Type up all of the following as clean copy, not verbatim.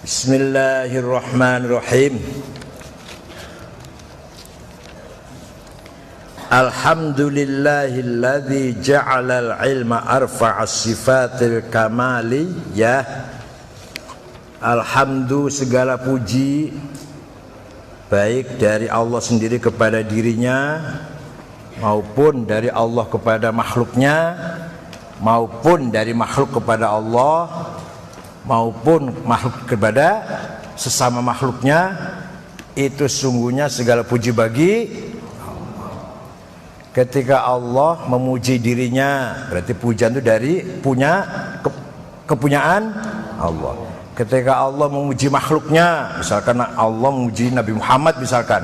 Bismillahirrahmanirrahim. Alhamdulillahilladzi ja'alal ilma arfa'as sifatil kamaliyah. Alhamdulillah, segala puji baik dari Allah sendiri kepada dirinya maupun dari Allah kepada makhluknya, maupun dari makhluk kepada Allah, maupun makhluk kepada sesama makhluknya. Itu sungguhnya segala puji bagi Allah. Ketika Allah memuji dirinya, berarti pujian itu dari kepunyaan Allah. Ketika Allah memuji makhluknya, misalkan Allah memuji Nabi Muhammad misalkan,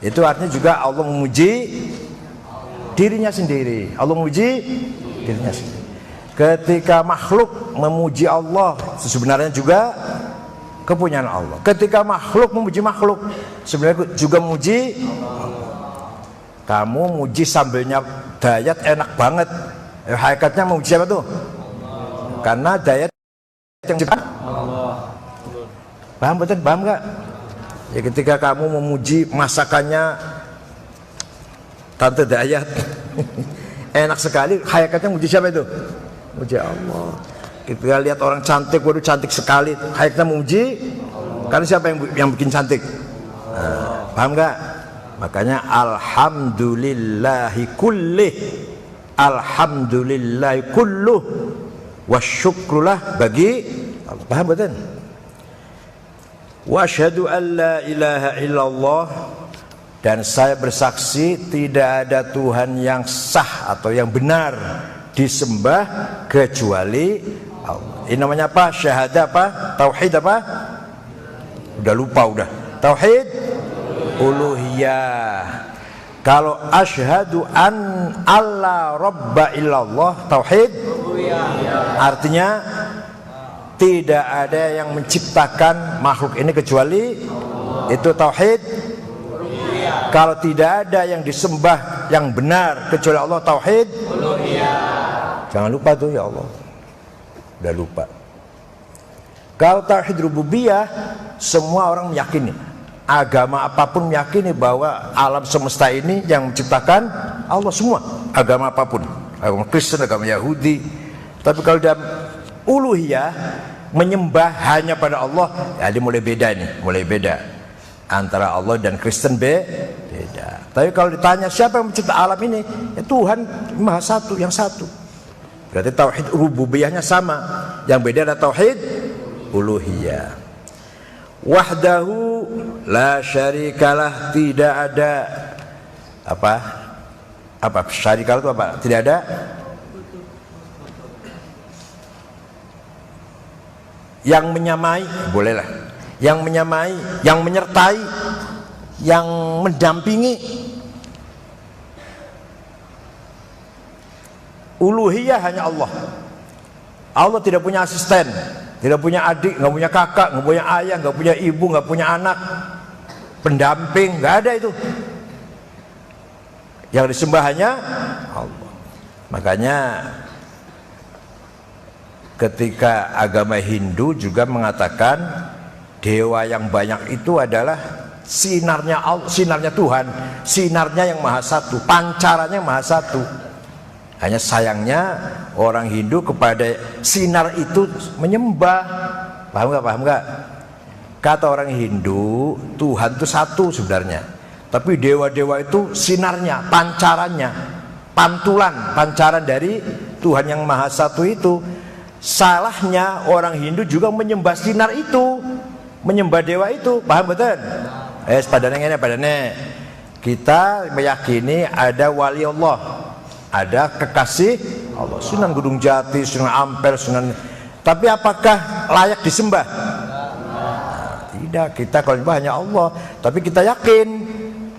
itu artinya juga Allah memuji dirinya sendiri. Allah memuji dirinya sendiri. Ketika makhluk memuji Allah, sebenarnya juga kepunyaan Allah. Ketika makhluk memuji makhluk, sebenarnya juga memuji Allah. Kamu muji sambilnya dayat enak banget. Hakikatnya memuji siapa tuh? Allah. Karena dayat yang cipta Allah. Paham betul? Paham gak? Ya, ketika kamu memuji masakannya Tante Dayat enak sekali, hakikatnya muji siapa itu? Muji Allah. Kita lihat orang cantik, waduh cantik sekali, hakikatnya muji Allah. Karena siapa yang bikin cantik? Nah, paham gak? Makanya alhamdulillahi kullih, alhamdulillahi kulluh, wasyukrullah bagi Allah. Paham betul? Wa asyhadu an la ilaha illallah, dan saya bersaksi tidak ada Tuhan yang sah atau yang benar disembah kecuali Allah. Ini namanya apa? Syahadah apa? Tauhid apa? Udah lupa udah. Tauhid uluhiyah. Kalau asyhadu an alla rabba illallah, tauhid uluhiyah. Artinya tidak ada yang menciptakan makhluk ini kecuali Allah. Itu tauhid uluhiyah. Kalau tidak ada yang disembah yang benar kecuali Allah, tauhid uluhiyah. Jangan lupa tuh ya Allah. Udah lupa. Kalau tauhid rububiyah, semua orang meyakini, agama apapun meyakini bahwa alam semesta ini yang menciptakan Allah semua. Agama apapun, agama Kristen, agama Yahudi. Tapi kalau dalam uluhiyah, menyembah hanya pada Allah, ya dia mulai beda nih, mulai beda antara Allah dan Kristen beda. Tapi kalau ditanya siapa yang mencipta alam ini, ya Tuhan Maha Satu, yang satu. Berarti tauhid rububiyahnya sama. Yang beda adalah tauhid uluhiyah. Wahdahu la syarikalah, tidak ada apa syarikalah itu apa? Tidak ada yang menyamai, bolehlah. Yang menyamai, yang menyertai, yang mendampingi. Uluhiyah hanya Allah. Allah tidak punya asisten, tidak punya adik, nggak punya kakak, nggak punya ayah, nggak punya ibu, nggak punya anak, pendamping, nggak ada itu. Yang disembah hanya Allah. Makanya ketika agama Hindu juga mengatakan dewa yang banyak itu adalah sinarnya Allah, sinarnya Tuhan, sinarnya yang maha satu, pancarannya yang maha satu. Hanya sayangnya orang Hindu kepada sinar itu menyembah. Paham gak? Paham gak? Kata orang Hindu, Tuhan itu satu sebenarnya, tapi dewa-dewa itu sinarnya, pancarannya, pancaran dari Tuhan yang maha satu itu. Salahnya orang Hindu juga menyembah sinar itu, menyembah dewa itu. Paham betul? Padane. Kita meyakini ada wali Allah, ada kekasih Allah, Sunan Gunung Jati, Sunan Ampel, Sunan. Tapi apakah layak disembah? Nah, tidak. Kita kalau disembah hanya Allah. Tapi kita yakin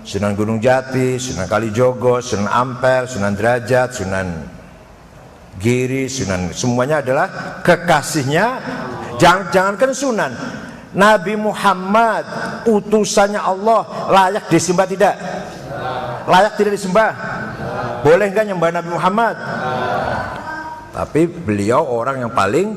Sunan Gunung Jati, Sunan Kalijogo, Sunan Ampel, Sunan Derajat, Sunan Giri, Sunan, semuanya adalah kekasihnya. Jangankan Sunan, Nabi Muhammad utusannya Allah, layak disembah tidak? Layak tidak disembah? Boleh nggak nyembah Nabi Muhammad? Tapi beliau orang yang paling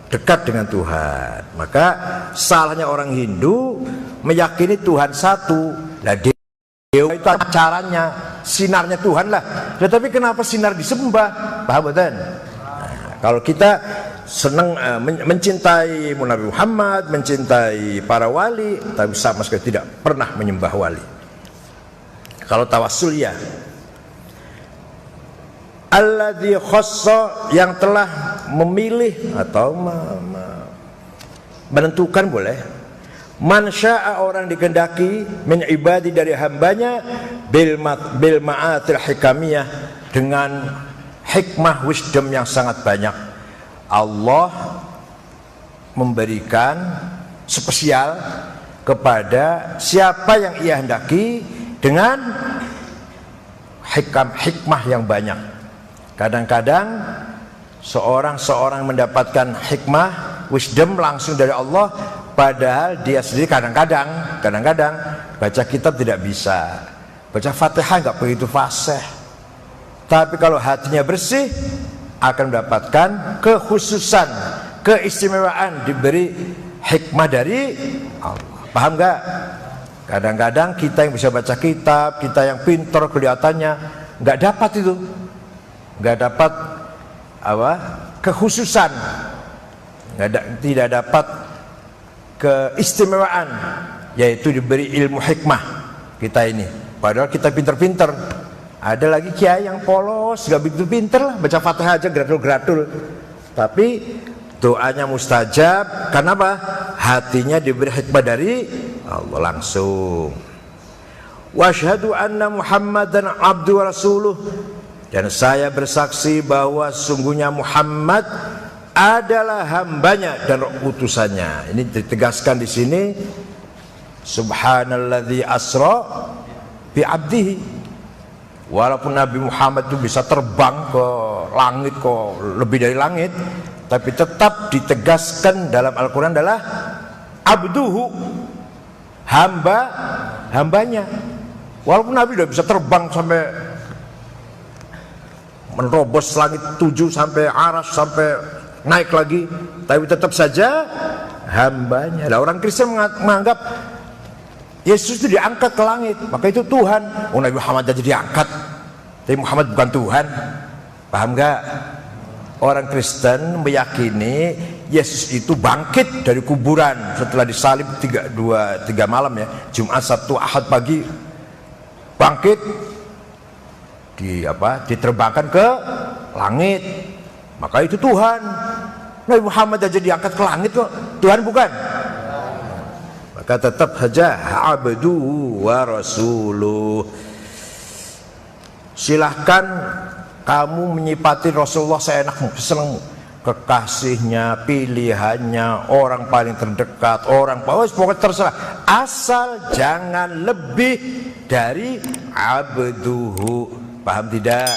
dekat dengan Tuhan. Maka salahnya orang Hindu meyakini Tuhan satu. Lah dewa itu caranya, sinarnya Tuhan lah. Tetapi kenapa sinar disembah? Paham betul? Nah, kalau kita senang mencintai Nabi Muhammad, mencintai para wali, tapi sama sekali tidak pernah menyembah wali. Kalau tawassul ya, alladzi khassa, yang telah memilih atau menentukan boleh, man syaa, orang dikehendaki, min ibadi, dari hambanya, bil ma'atil hikamiyah, dengan hikmah wisdom yang sangat banyak. Allah memberikan spesial kepada siapa yang ia hendaki dengan hikmah yang banyak. Kadang-kadang seorang mendapatkan hikmah, wisdom langsung dari Allah, padahal dia sendiri kadang-kadang baca kitab tidak bisa, baca Fatihah nggak begitu fasih. Tapi kalau hatinya bersih akan mendapatkan kekhususan, keistimewaan, diberi hikmah dari Allah. Paham nggak? Kadang-kadang kita yang bisa baca kitab, kita yang pintar kelihatannya nggak dapat itu, nggak dapat kekhususan, tidak dapat keistimewaan, yaitu diberi ilmu hikmah kita ini. Padahal kita pintar-pintar. Ada lagi kiai yang polos, nggak begitu pintar lah, baca Fatihah aja gratul-gratul, tapi doanya mustajab. Karena apa? Hatinya diberi hikmah dari Allah langsung. Wa asyhadu anna Muhammadan abdu wa rasuluh, dan saya bersaksi bahwa sungguhnya Muhammad adalah hambanya dan utusannya. Ini ditegaskan di sini, subhanalladzi asra bi abdihi. Walaupun Nabi Muhammad itu bisa terbang ke langit, kok lebih dari langit, tapi tetap ditegaskan dalam Al-Quran adalah abduhu, hambanya. Walaupun Nabi sudah bisa terbang sampai menerobos langit 7 sampai aras, sampai naik lagi, tapi tetap saja hambanya. Nah, orang Kristen menganggap Yesus itu diangkat ke langit, maka itu Tuhan. Oh, Nabi Muhammad aja diangkat, tapi Muhammad bukan Tuhan. Paham gak? Orang Kristen meyakini Yesus itu bangkit dari kuburan setelah disalib 3 malam ya, Jumat, Sabtu, Ahad pagi, bangkit, diterbangkan ke langit, maka itu Tuhan. Nabi Muhammad aja diangkat ke langit kok, Tuhan bukan? Maka tetap saja abdu wa rasuluh. Silahkan kamu menyifati Rasulullah seenakmu, sesenangmu, kekasihnya, pilihannya, orang paling terdekat, pokoknya terserah, asal jangan lebih dari abduhu. Paham tidak?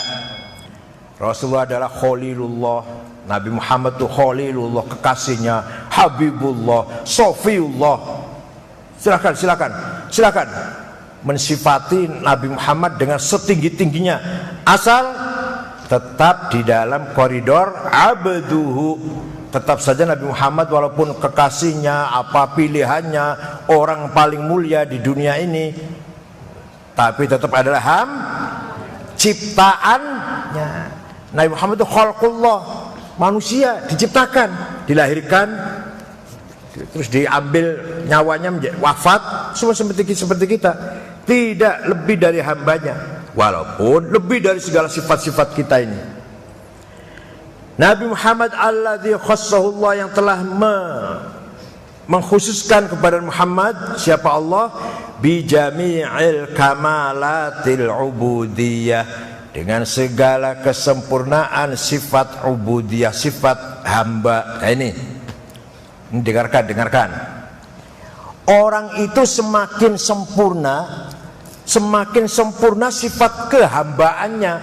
Rasulullah adalah Khalilullah, Nabi Muhammad itu Khalilullah, kekasihnya, Habibullah, Sofiullah. Silakan mensifati Nabi Muhammad dengan setinggi-tingginya, asal tetap di dalam koridor abduhu. Tetap saja Nabi Muhammad walaupun kekasihnya, apa pilihannya, orang paling mulia di dunia ini, tapi tetap adalah ciptaannya. Nabi Muhammad itu khalqullah, manusia diciptakan, dilahirkan, terus diambil nyawanya, wafat, semua seperti kita, tidak lebih dari hambanya, walaupun lebih dari segala sifat-sifat kita ini. Nabi Muhammad alladzi khassahullah, yang telah mengkhususkan kepada Muhammad, siapa Allah, bi jami'il kamalatil ubudiyah, dengan segala kesempurnaan sifat ubudiyah, sifat hamba. Nah, ini dengarkan. Orang itu semakin sempurna sifat kehambaannya,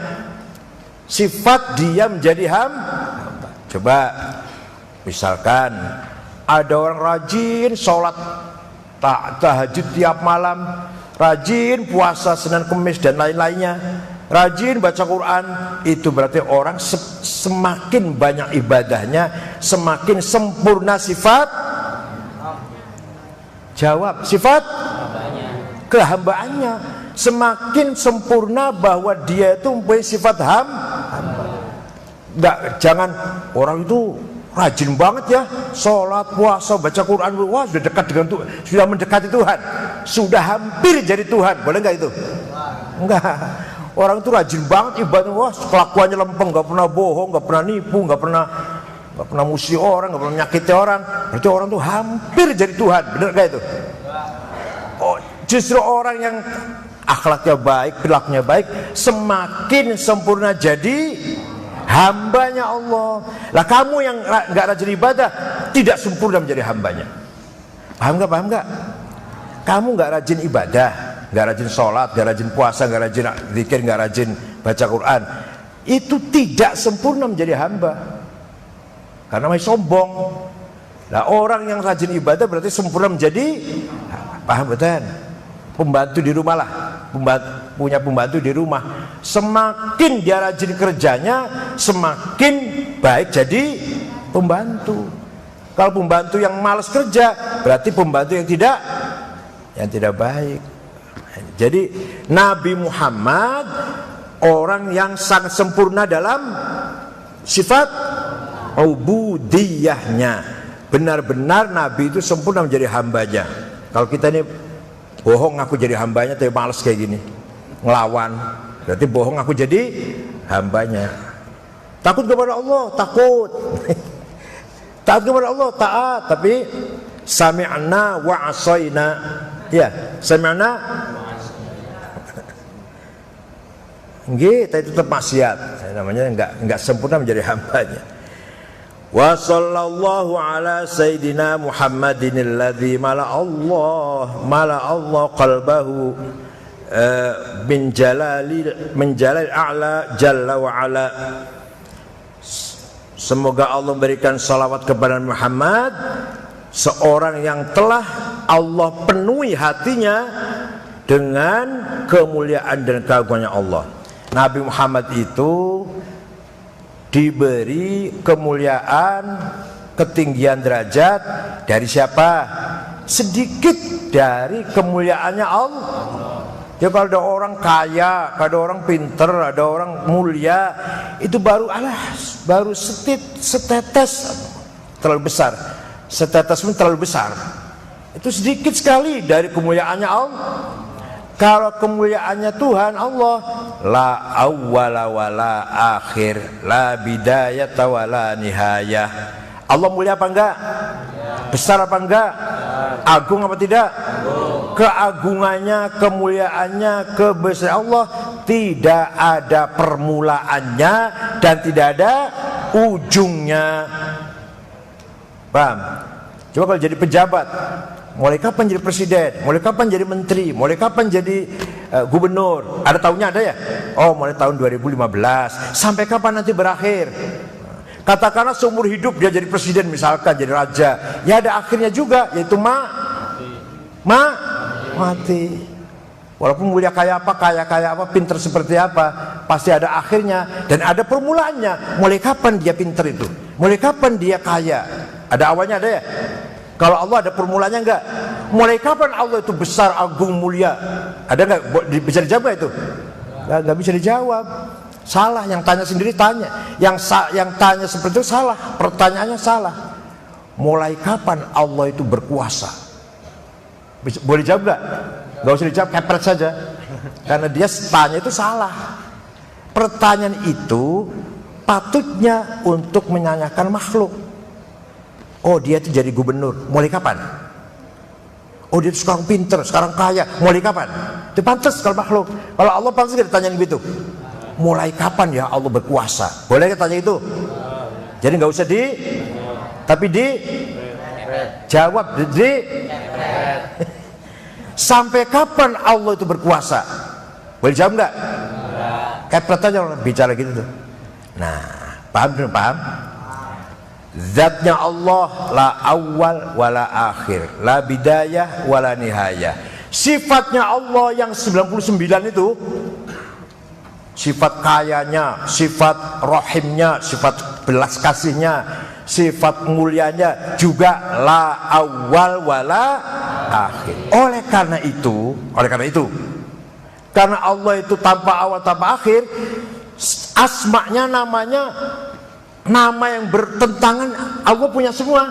sifat dia menjadi hamba. Coba misalkan ada orang rajin sholat tahajud tiap malam, rajin puasa Senin Kemis dan lain-lainnya, rajin baca Quran, itu berarti orang semakin banyak ibadahnya, semakin sempurna sifat sifat kehambaannya, semakin sempurna bahwa dia itu mempunyai sifat jangan orang itu rajin banget ya, sholat, puasa, baca Quran, wah sudah dekat dengan Tuhan, sudah mendekati Tuhan, sudah hampir jadi Tuhan, boleh nggak itu? Enggak. Orang itu rajin banget ibadah, wah kelakuannya lempeng, nggak pernah bohong, nggak pernah nipu, nggak pernah musuh orang, nggak pernah menyakiti orang, berarti orang itu hampir jadi Tuhan, benar nggak itu? Oh, justru orang yang akhlaknya baik, perilakunya baik, semakin sempurna jadi hambanya Allah. Lah kamu yang nggak rajin ibadah, tidak sempurna menjadi hambanya. Paham nggak? Kamu nggak rajin ibadah, nggak rajin sholat, nggak rajin puasa, nggak rajin zikir, nggak rajin baca Quran, itu tidak sempurna menjadi hamba, karena masih sombong. Nah orang yang rajin ibadah berarti sempurna menjadi, paham betul? Pembantu di rumah lah, punya pembantu di rumah, semakin dia rajin kerjanya, semakin baik jadi pembantu. Kalau pembantu yang malas kerja, berarti pembantu yang tidak baik. Jadi Nabi Muhammad orang yang sangat sempurna dalam sifat ubudiyahnya. Benar-benar Nabi itu sempurna menjadi hambanya. Kalau kita ini bohong aku jadi hambanya, tapi malas kayak gini, ngelawan, berarti bohong aku jadi hambanya. Takut kepada Allah, takut. Taat kepada Allah, taat, tapi sami'na wa asaina. Ya, sami'na nggih, tapi tetap maksiat. Namanya enggak sempurna menjadi hambanya. Wa sallallahu ala sayyidina Muhammadin alladzi mala Allah qalbahu min jalal a'la jalla wa ala. Semoga Allah memberikan salawat kepada Muhammad, seorang yang telah Allah penuhi hatinya dengan kemuliaan dan keagungannya Allah. Nabi Muhammad itu diberi kemuliaan, ketinggian derajat dari siapa? Sedikit dari kemuliaannya Allah. Ya kalau ada orang kaya, ada orang pinter, ada orang mulia, itu baru setetes terlalu besar. Setetes pun terlalu besar. Itu sedikit sekali dari kemuliaannya Allah. Kalau kemuliaannya Tuhan Allah, la awwala wala akhir, la bidayata wala nihayah. Allah mulia apa enggak? Besar apa enggak? Agung apa tidak? Keagungannya, kemuliaannya, kebesaran Allah tidak ada permulaannya dan tidak ada ujungnya. Paham? Coba kalau jadi pejabat, mulai kapan jadi presiden, mulai kapan jadi menteri, mulai kapan jadi gubernur, ada tahunnya ada ya? Oh, mulai tahun 2015. Sampai kapan nanti berakhir? Katakanlah seumur hidup dia jadi presiden, misalkan jadi raja, ya ada akhirnya juga, yaitu mati. Walaupun mulia kaya apa, pinter seperti apa, pasti ada akhirnya dan ada permulaannya. Mulai kapan dia pinter itu? Mulai kapan dia kaya? Ada awalnya, ada ya? Kalau Allah ada permulaannya enggak? Mulai kapan Allah itu besar, agung, mulia? Ada enggak? Bisa dijawab itu? Enggak bisa dijawab. Salah, yang tanya sendiri tanya. Yang tanya seperti itu salah, pertanyaannya salah. Mulai kapan Allah itu berkuasa? Boleh jawab enggak? Enggak usah dijawab, kepret saja. Karena dia tanya itu salah. Pertanyaan itu patutnya untuk menyanyikan makhluk. Oh, dia itu jadi gubernur, mulai kapan? Oh, dia itu sekarang pinter, sekarang kaya, mulai kapan? Itu pantas kalau makhluk. Kalau Allah pantas gak ditanyain gitu? Mulai kapan ya Allah berkuasa? Boleh kita tanya itu? Jadi nggak usah tapi jawab sampai kapan Allah itu berkuasa? Boleh jawab nggak? Kepret aja orang bicara gitu tuh. Nah, paham? Zatnya Allah la awal wala akhir, la bidayah wala nihayah. Sifatnya Allah yang 99 itu sifat kayanya, sifat rohimnya, sifat belas kasihnya, sifat mulianya juga la awal wala akhir. Oleh karena itu, karena Allah itu tanpa awal tanpa akhir, asma'nya, namanya, nama yang bertentangan Allah punya semua.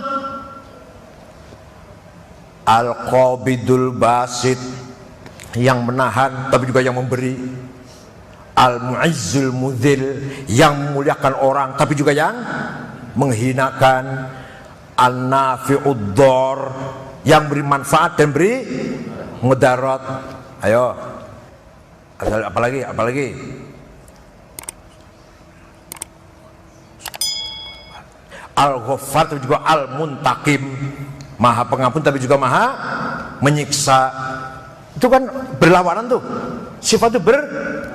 Al-Qabidul Basit, yang menahan tapi juga yang memberi. Al-Mu'izzul Mudzil, yang memuliakan orang tapi juga yang menghinakan. An-Nafi'ud Dhar, yang beri manfaat dan beri mudarat. Ayo, apalagi Al-Ghaffar tapi juga Al-Muntaqim, maha pengampun tapi juga maha menyiksa. Itu kan berlawanan tuh, sifat itu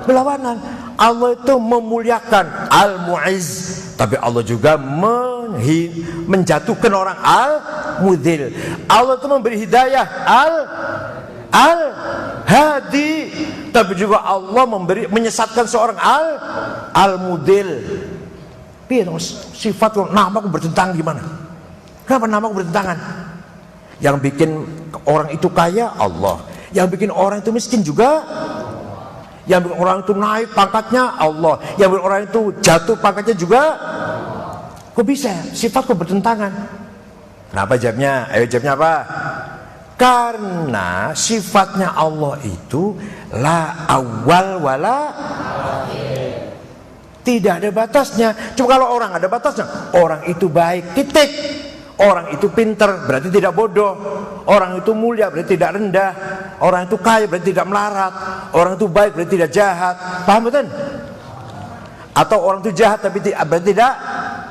berlawanan. Allah itu memuliakan, Al-Mu'izz, tapi Allah juga menjatuhkan orang, Al-Mudzil. Allah itu memberi hidayah, Al-Hadi, tapi juga Allah menyesatkan seorang, Al-Mudzil. Sifat namaku bertentangan gimana? Kenapa namaku bertentangan? Yang bikin orang itu kaya Allah, yang bikin orang itu miskin juga, yang bikin orang itu naik pangkatnya Allah, yang bikin orang itu jatuh pangkatnya juga. Kok bisa? Sifatku bertentangan. Kenapa jawabnya? Ayo jawabnya apa? Karena sifatnya Allah itu la awal wala akhir. Tidak ada batasnya. Cuma kalau orang ada batasnya, orang itu baik, titik. Orang itu pinter, berarti tidak bodoh. Orang itu mulia, berarti tidak rendah. Orang itu kaya, berarti tidak melarat. Orang itu baik, berarti tidak jahat. Paham betul? Atau orang itu jahat, tapi berarti tidak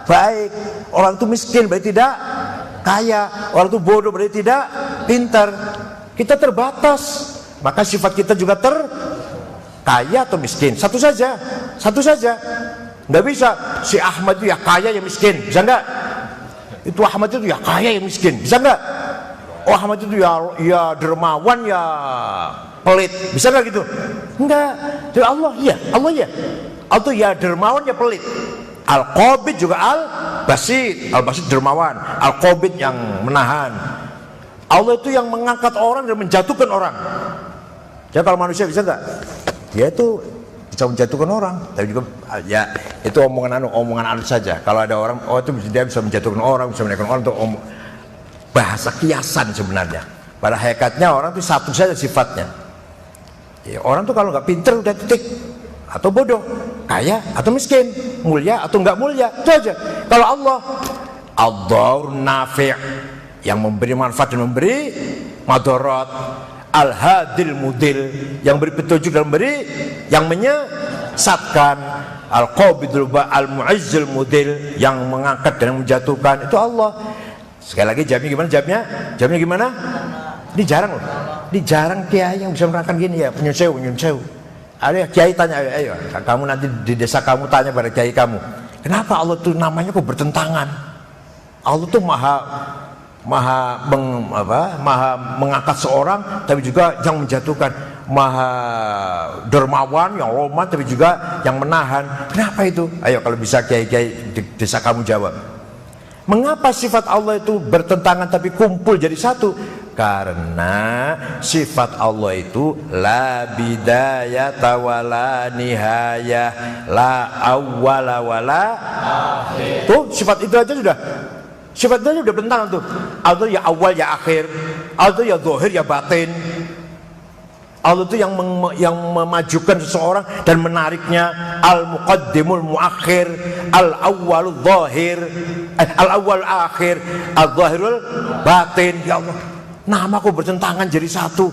baik. Orang itu miskin, berarti tidak kaya. Orang itu bodoh, berarti tidak pintar. Kita terbatas. Maka sifat kita juga kaya atau miskin. Satu saja. Nggak bisa si Ahmad itu ya kaya ya miskin, bisa nggak? Itu Ahmad itu ya kaya ya miskin, bisa nggak? Oh Ahmad itu ya dermawan ya pelit, bisa nggak gitu? Enggak. Jadi Allah ya. Allah itu ya dermawan ya pelit. Al-Qabid juga Al-Basit. Al-Basit dermawan, Al-Qabid yang menahan. Allah itu yang mengangkat orang dan menjatuhkan orang. Jadi kalau manusia bisa nggak? Dia itu bisa menjatuhkan orang, tapi juga ya itu omongan anu saja. Kalau ada orang, oh itu dia bisa menjatuhkan orang, bisa menaikkan orang, itu bahasa kiasan sebenarnya. Pada hakikatnya orang itu satu saja sifatnya. Ya, orang tuh kalau nggak pinter udah titik, atau bodoh, kaya atau miskin, mulia atau nggak mulia, itu aja. Kalau Allah, ad-dhar nafi', yang memberi manfaat dan memberi madarat. Al-Hadil Mudil, yang beri petunjuk dan beri yang menyesatkan. Al-Qabidul Al-Mu'izzul Mudil, yang mengangkat dan menjatuhkan. Itu Allah. Sekali lagi jawabnya gimana? Jawabnya gimana? Ini jarang loh. Ini jarang kiai yang bisa menerangkan gini ya. Nyun sewu. Ada kiai tanya, ayo kamu nanti di desa kamu tanya pada kiai kamu, kenapa Allah tuh namanya kok bertentangan? Allah tuh maha mengangkat seorang tapi juga yang menjatuhkan, maha dermawan yang roman tapi juga yang menahan. Kenapa itu? Ayo kalau bisa kiai-kiai di desa kamu jawab. Mengapa sifat Allah itu bertentangan tapi kumpul jadi satu? Karena sifat Allah itu la bidayata wala nihayah, la awwala wala akhir. Tuh sifat itu aja sudah. Sifatnya udah bertentangan tuh. Allah ya awal ya akhir, Allah ya zahir ya batin. Allah itu yang memajukan seseorang dan menariknya. Al-muqaddimul muakhir, al-awwalul zahir, al-awwal akhir, al-zahirul batin. Ya Allah, namaku bertentangan jadi satu.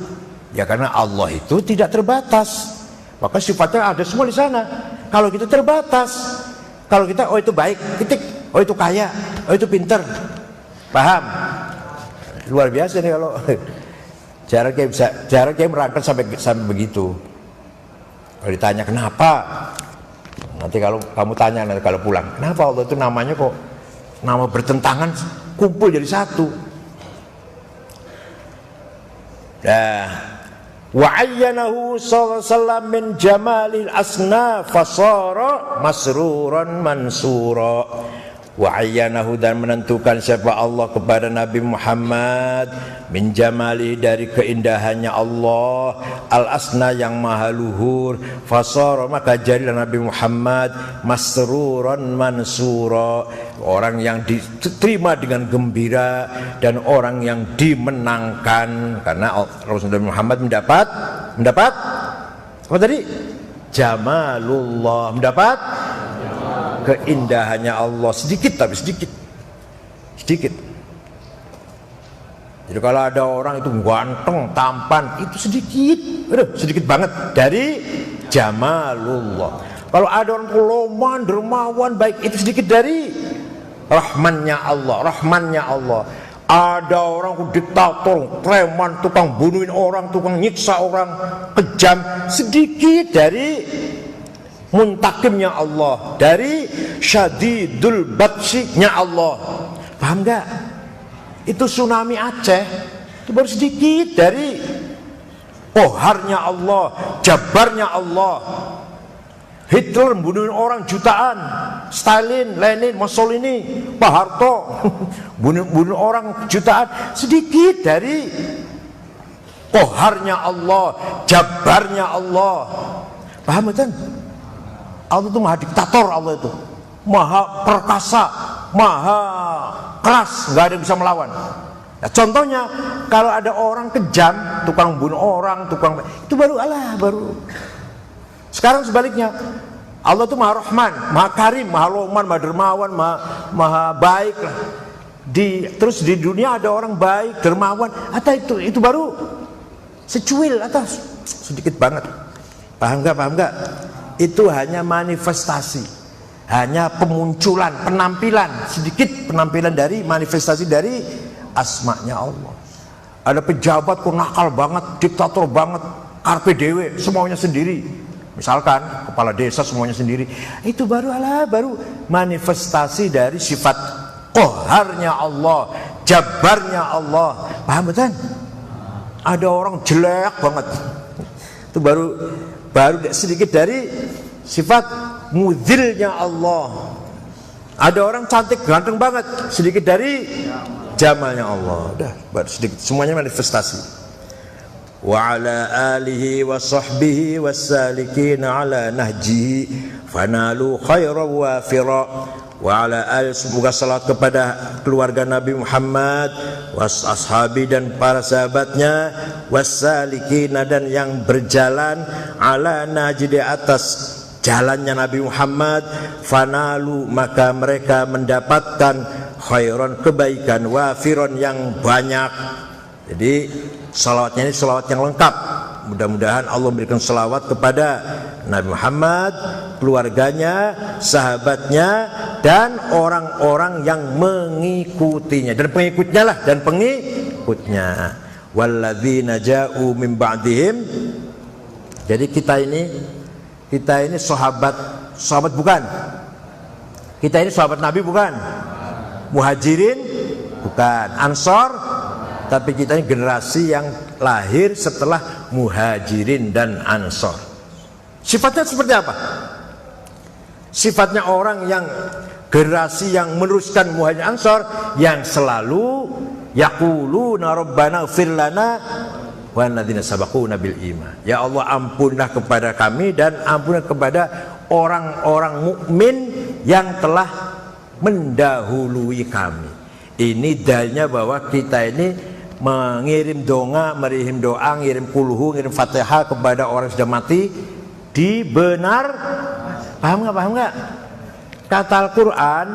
Ya karena Allah itu tidak terbatas. Maka sifatnya ada semua di sana. Kalau kita terbatas, kalau kita oh itu baik, titik. Oh itu kaya, oh itu pinter, paham? Luar biasa nih kalau cara kayak merangkul sampai begitu. Kalau ditanya kenapa, nanti kalau kamu tanya nanti kalau pulang, kenapa Allah itu namanya kok nama bertentangan kumpul jadi satu? Nah, wa ayyanahu sallallahu alaihi wasallam min jamalil asna fasara masruran mansura. Wa ayyanahu, dan menentukan siapa Allah kepada Nabi Muhammad min jamali, dari keindahannya Allah, al asna yang maha luhur, fasara, maka jadilah Nabi Muhammad masruran mansura, orang yang diterima dengan gembira dan orang yang dimenangkan, karena Rasulullah Muhammad mendapat apa tadi? Jamalullah, mendapat keindahannya Allah, sedikit tapi sedikit. Jadi kalau ada orang itu ganteng, tampan, itu sedikit banget dari jamalullah. Kalau ada orang loman, dermawan, baik, itu sedikit dari rahmannya Allah. Ada orang diktator, preman, tukang bunuhin orang, tukang nyiksa orang, kejam, sedikit dari muntakimnya Allah, dari syadidul batshinya Allah. Paham gak? Itu tsunami Aceh itu baru sedikit dari koharnya Allah, jabarnya Allah. Hitler bunuhin orang jutaan, Stalin, Lenin, Mussolini, Pak Harto bunuh orang jutaan, sedikit dari koharnya Allah, jabarnya Allah. Paham kan? Allah itu maha diktator, Allah itu maha perkasa, maha keras, nggak ada yang bisa melawan. Nah, contohnya kalau ada orang kejam, tukang bunuh orang, itu baru sekarang sebaliknya, Allah itu maha rahman, maha karim, maha loman, maha dermawan, maha baik. Terus di dunia ada orang baik, dermawan, atau itu baru secuil atas, sedikit banget. Paham nggak? Itu hanya manifestasi, hanya pemunculan, penampilan, sedikit penampilan dari manifestasi dari asma'nya Allah. Ada pejabat kok nakal banget, diktator banget, karpe dewe, semuanya sendiri. Misalkan kepala desa semuanya sendiri, itu baru manifestasi dari sifat qaharnya Allah, jabarnya Allah. Paham betul? Ada orang jelek banget, itu baru sedikit dari sifat mudhilnya Allah. Ada orang cantik ganteng banget, sedikit dari jamalnya Allah. Udah, baru sedikit, semuanya manifestasi. Wa ala alihi wa sahbihi wassalikin ala nahjihi fanalu khairan wafira. Wa ala alihi, semoga salat kepada keluarga Nabi Muhammad, was ashabi, dan para sahabatnya, wassalikin, dan yang berjalan ala nahji, di atas jalannya Nabi Muhammad, fanalu, maka mereka mendapatkan khairan, kebaikan, wafiron, yang banyak. Jadi salawatnya ini salawat yang lengkap. Mudah-mudahan Allah memberikan salawat kepada Nabi Muhammad, keluarganya, sahabatnya, dan orang-orang yang mengikutinya, dan pengikutnya. Walladzina ja'u min ba'dihim. Jadi kita ini sahabat bukan? Kita ini sahabat Nabi bukan? Muhajirin bukan? Ansor, tapi kita ini generasi yang lahir setelah Muhajirin dan Ansor. Sifatnya seperti apa? Sifatnya orang yang generasi yang meneruskan Muhajirin Ansor, yang selalu yaquluna rabbana ighfir lana wa ladzina sabaquna bil iman. Ya Allah, ampunlah kepada kami dan ampunlah kepada orang-orang mukmin yang telah mendahului kami. Ini dalilnya bahwa kita ini mengirim doa, ngirim kulhu, ngirim fatihah kepada orang yang sudah mati dibenar. Paham nggak? Kata Al-Quran,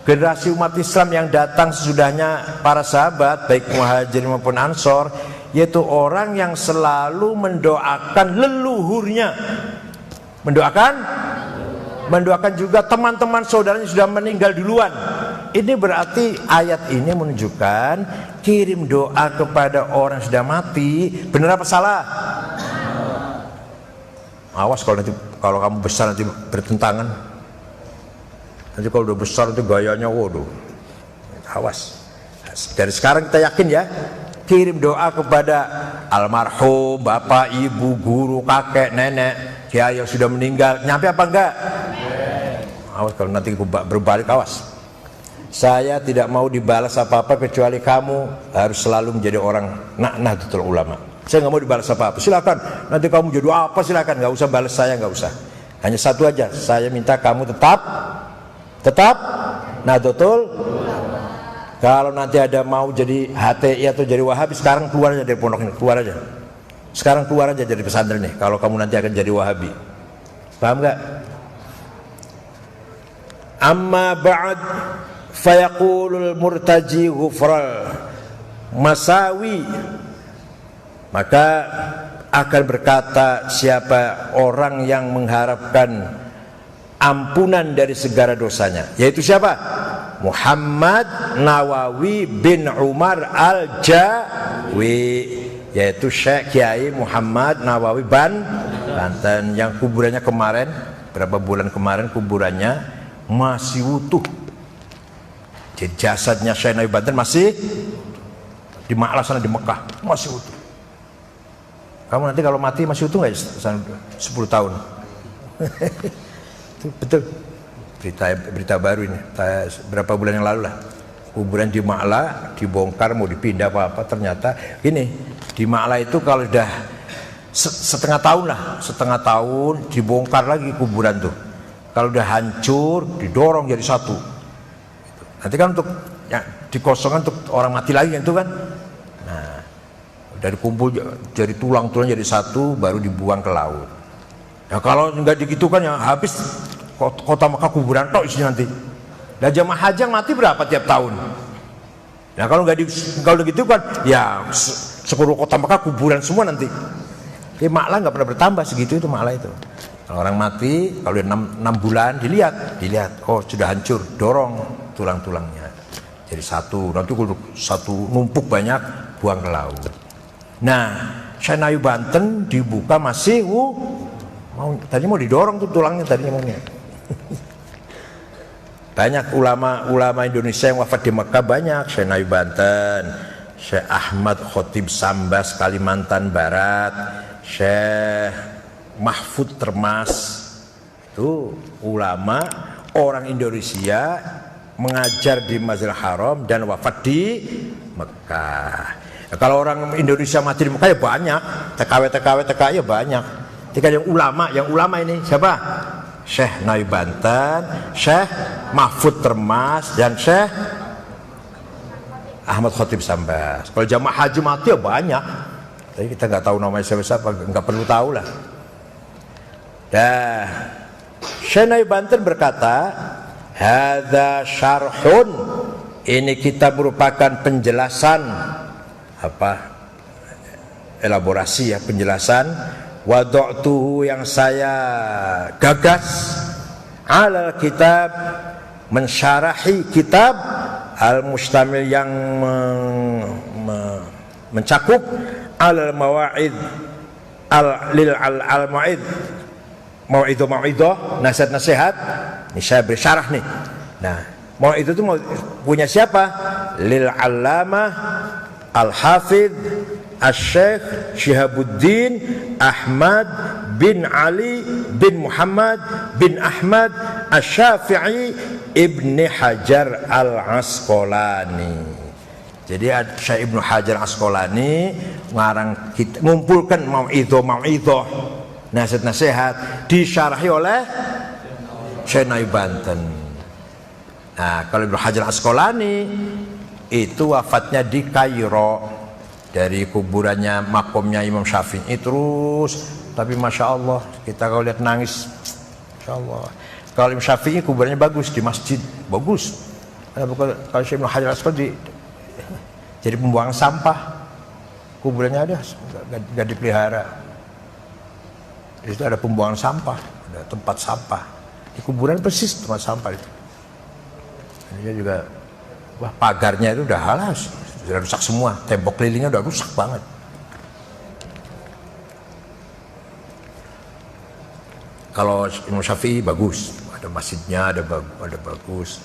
generasi umat Islam yang datang sesudahnya para sahabat, baik Muhajirin maupun Ansor, yaitu orang yang selalu mendoakan leluhurnya, mendoakan juga teman-teman saudaranya sudah meninggal duluan. Ini berarti ayat ini menunjukkan kirim doa kepada orang yang sudah mati benar apa salah? Awas kalau kamu besar nanti bertentangan. Nanti kalau udah besar nanti gayanya waduh. Awas. Dari sekarang kita yakin ya, kirim doa kepada almarhum bapak, ibu, guru, kakek, nenek, kiai yang sudah meninggal. Nyampe apa enggak? Awas kalau nanti berbalik, awas. Saya tidak mau dibalas apa-apa kecuali kamu harus selalu menjadi orang Nahdlatul Ulama. Saya nggak mau dibalas apa-apa. Silakan. Nanti kamu jadi apa silakan. Nggak usah balas saya, nggak usah. Hanya satu aja. Saya minta kamu tetap Nahdlatul Ulama. Kalau nanti ada mau jadi HTI atau jadi Wahabi, sekarang keluar aja dari pondok ini, keluar aja. Sekarang keluar aja dari pesantren nih. Kalau kamu nanti akan jadi Wahabi, paham nggak? Amma ba'd fayaqulul murtaji ghufral masawi, maka akan berkata siapa orang yang mengharapkan ampunan dari segala dosanya, yaitu siapa? Muhammad Nawawi bin Umar Al-Jawi, yaitu Syekh Kiai Muhammad Nawawi Banten, yang kuburannya kemarin, berapa bulan kemarin kuburannya masih utuh. Jadi jasadnya Syekh Nawawi Banten masih di Ma'la sana di Mekah, masih utuh. Kamu nanti kalau mati masih utuh nggak? 10 tahun. Itu betul. Berita baru ini, berapa bulan yang lalu lah. Kuburan di Ma'la dibongkar, mau dipindah apa-apa, ternyata ini di Ma'la itu kalau udah setengah tahun dibongkar lagi kuburan tuh. Kalau udah hancur didorong jadi satu. Nanti kan untuk ya, dikosongkan untuk orang mati lagi itu kan. Nah, dari kumpul jadi tulang-tulang jadi satu, baru dibuang ke laut. Ya kalau nggak begitu kan ya habis kota Mekah kuburan tok isinya nanti. Dan jamaah haji yang mati berapa tiap tahun? Nah kalau gitu kan ya seluruh kota Mekah kuburan semua nanti. Di Ma'la nggak pernah bertambah segitu itu Ma'la itu. Kalau orang mati kalau udah 6 bulan dilihat, oh sudah hancur, dorong tulang-tulangnya jadi satu, nanti kalau satu numpuk banyak buang ke laut. Nah Syekh Nawawi Banten dibuka masih tadi mau didorong tuh tulangnya tadinya maunya. Banyak ulama Indonesia yang wafat di Mekah banyak. Syekh Nawawi Banten, Syekh Ahmad Khotib Sambas Kalimantan Barat, Syekh Mahfud Termas, itu ulama orang Indonesia mengajar di Masjidil Haram dan wafat di Mekah. Ya, kalau orang Indonesia mati di Mekah ya banyak, TKW ya banyak. Jika yang ulama ini siapa? Syekh Nawawi Banten, Syekh Mahfud Termas, dan Syekh Ahmad Khotib Sambas. Kalau jamaah haji mati ya banyak, tapi kita nggak tahu namanya siapa, nggak perlu tahu lah. Dah, Syekh Nawawi Banten berkata, hadza syarhun, ini kita merupakan penjelasan elaborasi ya, penjelasan wada'tuhu yang saya gagas alal kitab, mensyarahi kitab al-mustamil yang mencakup alal mawa'id al-mawa'id mau'idah, nasihat-nasihat. Ini saya beri syarah nih. Nah, mau'idah itu punya siapa? Lil allamah al-hafidh Asy-Syaikh Syihabuddin Ahmad bin Ali bin Muhammad bin Ahmad Asy-Syafi'i Ibni Hajar Al-Asqalani. Jadi Syekh Ibnu Hajar Asqalani ngarang kita ngumpulkan mau'idah nasihat-nasihat disyarahi oleh Syekh Nawawi Banten. Nah, kalau Ibnu Hajar Asqalani itu wafatnya di Kairo, dari kuburannya makomnya Imam Syafi'i terus, tapi masya Allah kita kalau lihat nangis, masya Allah. Kalau Imam Syafi'i kuburannya bagus di masjid, bagus. Kalau Syekh Ibnu Hajar Asqalani jadi pembuangan sampah, kuburannya ada nggak dipelihara. Di situ ada pembuangan sampah, ada tempat sampah. Di kuburan persis tempat sampah itu. Dia juga, wah pagarnya itu udah halas, sudah rusak semua, tembok kelilingnya udah rusak banget. Kalau Imam Syafi'i bagus, ada masjidnya, ada bagus.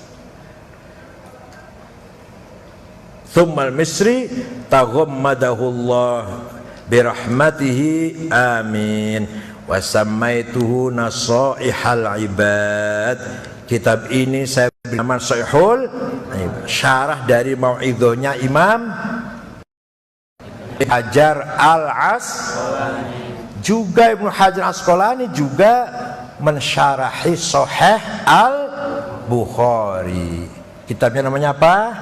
Tsummal Misri taghammadahullah birahmatihi amin. Wa sammaituhu nasaihal ibad. Kitab ini saya beri nama Nasaihul Ibad, syarah dari mau'idhahnya Imam Hajar Al-Asqalani. Juga Ibnu Hajar Al-Asqalani juga mensyarahi Sahih Al-Bukhari. Kitabnya namanya apa?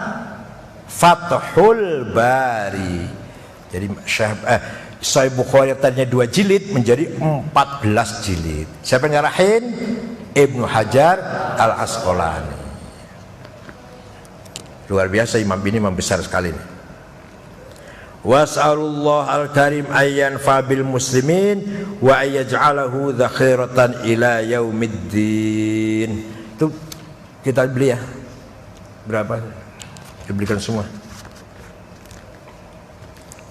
Fathul Bari. Jadi Sahih Bukhari tadinya 2 jilid menjadi 14 jilid. Siapa yang nyarahin? Ibnu Hajar Al-Asqalani. Luar biasa, imam ini imam besar sekali ini. Was'alullah al-karim ayyan fabil muslimin wa ayyaj'alahu dhakhiratan ila yaumiddin. Itu kita beli ya. Berapa? Dibelikan semua.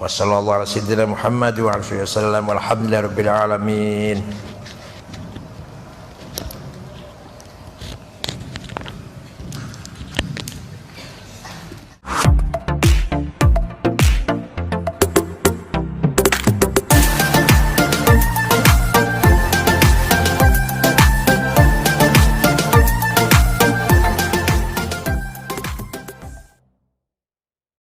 Wassallallahu ala sayyidina Muhammad wa ala alihi wasallam walhamdulillahi rabbil alamin.